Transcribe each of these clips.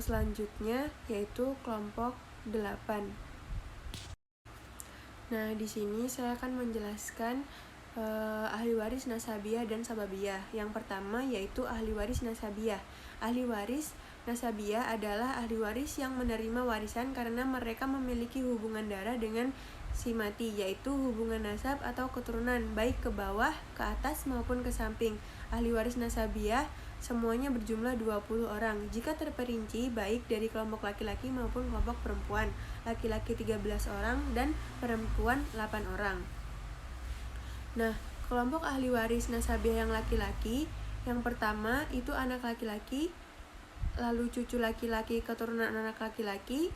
Selanjutnya yaitu kelompok 8. Nah, di sini saya akan menjelaskan ahli waris nasabiyah dan sababiyah. Yang pertama yaitu ahli waris nasabiyah. Ahli waris nasabiyah adalah ahli waris yang menerima warisan karena mereka memiliki hubungan darah dengan si mati, yaitu hubungan nasab atau keturunan, baik ke bawah, ke atas maupun ke samping. Ahli waris nasabiyah semuanya berjumlah 20 orang. Jika terperinci baik dari kelompok laki-laki maupun kelompok perempuan, laki-laki 13 orang dan perempuan 8 orang. Nah, kelompok ahli waris nasabiyah yang laki-laki, yang pertama itu anak laki-laki, lalu cucu laki-laki keturunan anak laki-laki,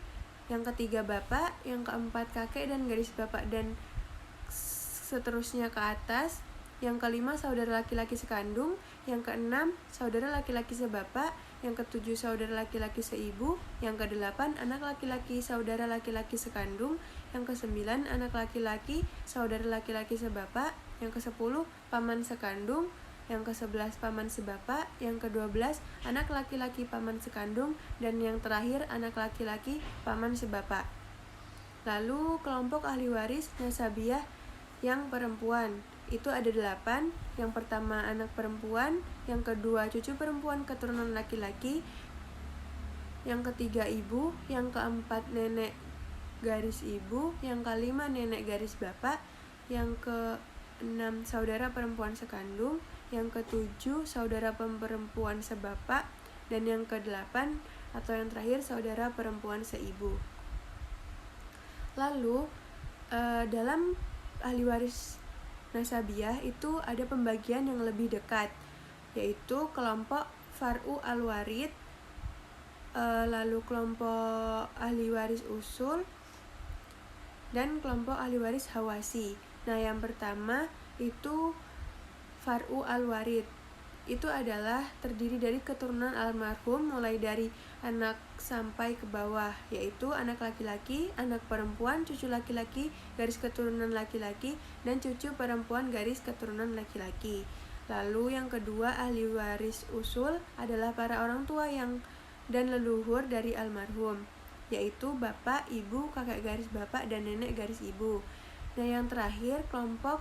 yang ketiga bapak, yang keempat kakek dan garis bapak dan seterusnya ke atas, yang kelima saudara laki-laki sekandung, yang keenam saudara laki-laki sebapak, yang ketujuh saudara laki-laki seibu, yang kedelapan anak laki-laki saudara laki-laki sekandung, yang kesembilan anak laki-laki saudara laki-laki sebapak, yang kesepuluh paman sekandung, yang ke-11 paman sebapak, yang ke-12 anak laki-laki paman sekandung, dan yang terakhir anak laki-laki paman sebapak. Lalu kelompok ahli waris nasabiyah yang perempuan itu ada 8. Yang pertama anak perempuan, yang kedua cucu perempuan keturunan laki-laki, yang ketiga ibu, yang keempat nenek garis ibu, yang kelima nenek garis bapak, yang ke-6 saudara perempuan sekandung, yang ke-7 saudara perempuan sebapak, dan yang ke-8 atau yang terakhir saudara perempuan seibu. Lalu dalam ahli waris nasabiyah itu ada pembagian yang lebih dekat, yaitu kelompok far'u al-warid, lalu kelompok ahli waris usul, dan kelompok ahli waris hawasi. Nah, yang pertama itu far'u al-warid. Itu adalah terdiri dari keturunan almarhum mulai dari anak sampai ke bawah, yaitu anak laki-laki, anak perempuan, cucu laki-laki, garis keturunan laki-laki, dan cucu perempuan garis keturunan laki-laki. Lalu yang kedua ahli waris usul adalah para orang tua yang dan leluhur dari almarhum, yaitu bapak, ibu, kakek garis bapak, dan nenek garis ibu. Nah, yang terakhir kelompok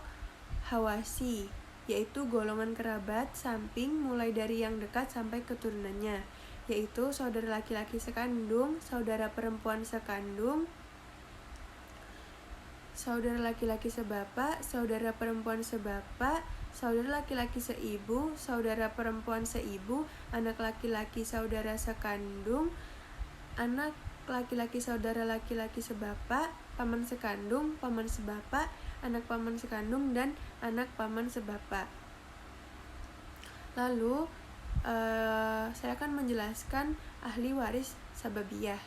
hawasi, yaitu golongan kerabat samping mulai dari yang dekat sampai keturunannya, yaitu saudara laki-laki sekandung, saudara perempuan sekandung, saudara laki-laki sebapak, saudara perempuan sebapak, saudara laki-laki seibu, saudara perempuan seibu, anak laki-laki saudara sekandung, anak laki-laki saudara laki-laki sebapak, paman sekandung, paman sebapak, anak paman sekandung, dan anak paman sebapak. Lalu saya akan menjelaskan ahli waris sababiyah.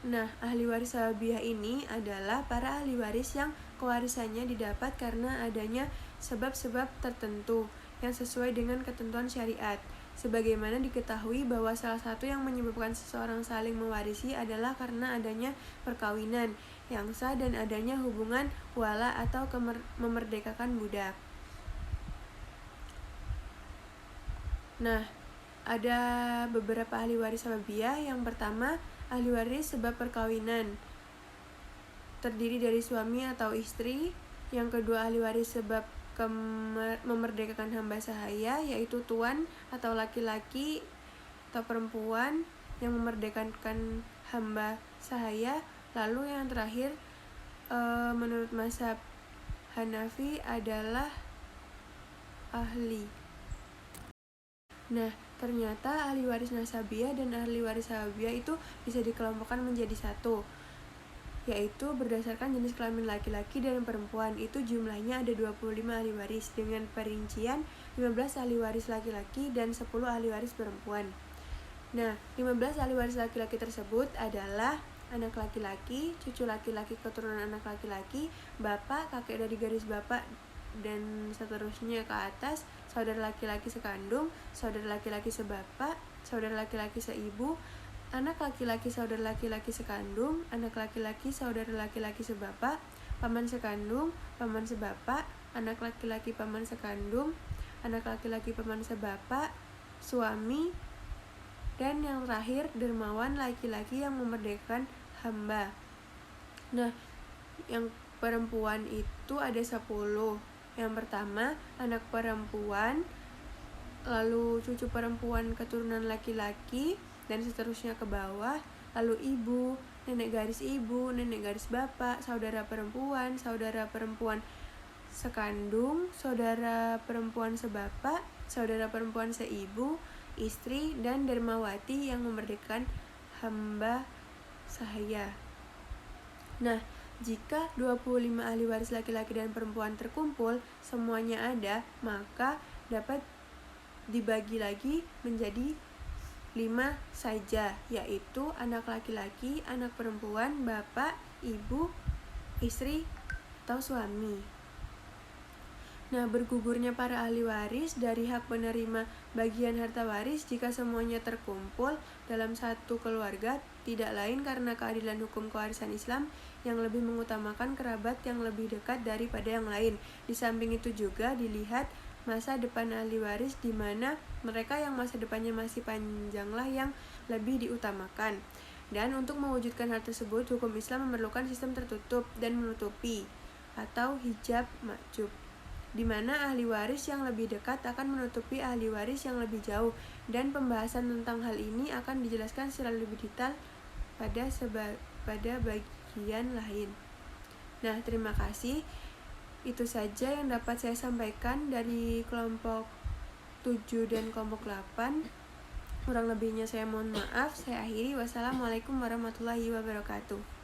Nah, ahli waris sababiyah ini adalah para ahli waris yang kewarisannya didapat karena adanya sebab-sebab tertentu yang sesuai dengan ketentuan syariat. Sebagaimana diketahui bahwa salah satu yang menyebabkan seseorang saling mewarisi adalah karena adanya perkawinan yang sah dan adanya hubungan wala atau memerdekakan budak. Nah, ada beberapa ahli waris sababiyah. Yang pertama, ahli waris sebab perkawinan, terdiri dari suami atau istri. Yang kedua, ahli waris sebab memerdekakan hamba sahaya, yaitu tuan atau laki-laki atau perempuan yang memerdekakan hamba sahaya. Lalu yang terakhir menurut mazhab Hanafi adalah ahli. Nah, ternyata ahli waris nasabiyah dan ahli waris sababiyah itu bisa dikelompokkan menjadi satu, yaitu berdasarkan jenis kelamin laki-laki dan perempuan. Itu jumlahnya ada 25 ahli waris dengan perincian 15 ahli waris laki-laki dan 10 ahli waris perempuan. Nah, 15 ahli waris laki-laki tersebut adalah anak laki-laki, cucu laki-laki keturunan anak laki-laki, bapak, kakek dari garis bapak, dan seterusnya ke atas, saudara laki-laki sekandung, saudara laki-laki sebapak, saudara laki-laki seibu, anak laki-laki saudara laki-laki sekandung, anak laki-laki saudara laki-laki sebapak, paman sekandung, paman sebapak, anak laki-laki paman sekandung, anak laki-laki paman sebapak, suami, Dan yang terakhir, dermawan laki-laki yang memerdekakan hamba. Nah, yang perempuan itu ada 10. Yang pertama, anak perempuan, lalu cucu perempuan keturunan laki-laki, dan seterusnya ke bawah. Lalu ibu, nenek garis ibu, nenek garis bapak, saudara perempuan sekandung, saudara perempuan sebapak, saudara perempuan seibu, istri, dan dermawati yang memerdekakan hamba sahaya. Nah, jika 25 ahli waris laki-laki dan perempuan terkumpul, semuanya ada, maka dapat dibagi lagi menjadi 5 saja, yaitu anak laki-laki, anak perempuan, bapak, ibu, istri, atau suami. Nah, bergugurnya para ahli waris dari hak penerima bagian harta waris jika semuanya terkumpul dalam satu keluarga tidak lain karena keadilan hukum kewarisan Islam yang lebih mengutamakan kerabat yang lebih dekat daripada yang lain. Di samping itu juga dilihat masa depan ahli waris di mana mereka yang masa depannya masih panjanglah yang lebih diutamakan. Dan untuk mewujudkan hal tersebut, hukum Islam memerlukan sistem tertutup dan menutupi atau hijab makjub, di mana ahli waris yang lebih dekat akan menutupi ahli waris yang lebih jauh, dan pembahasan tentang hal ini akan dijelaskan secara lebih detail pada bagian lain. Nah, terima kasih. Itu saja yang dapat saya sampaikan dari kelompok 7 dan kelompok 8. Kurang lebihnya saya mohon maaf. Saya akhiri. Wassalamualaikum warahmatullahi wabarakatuh.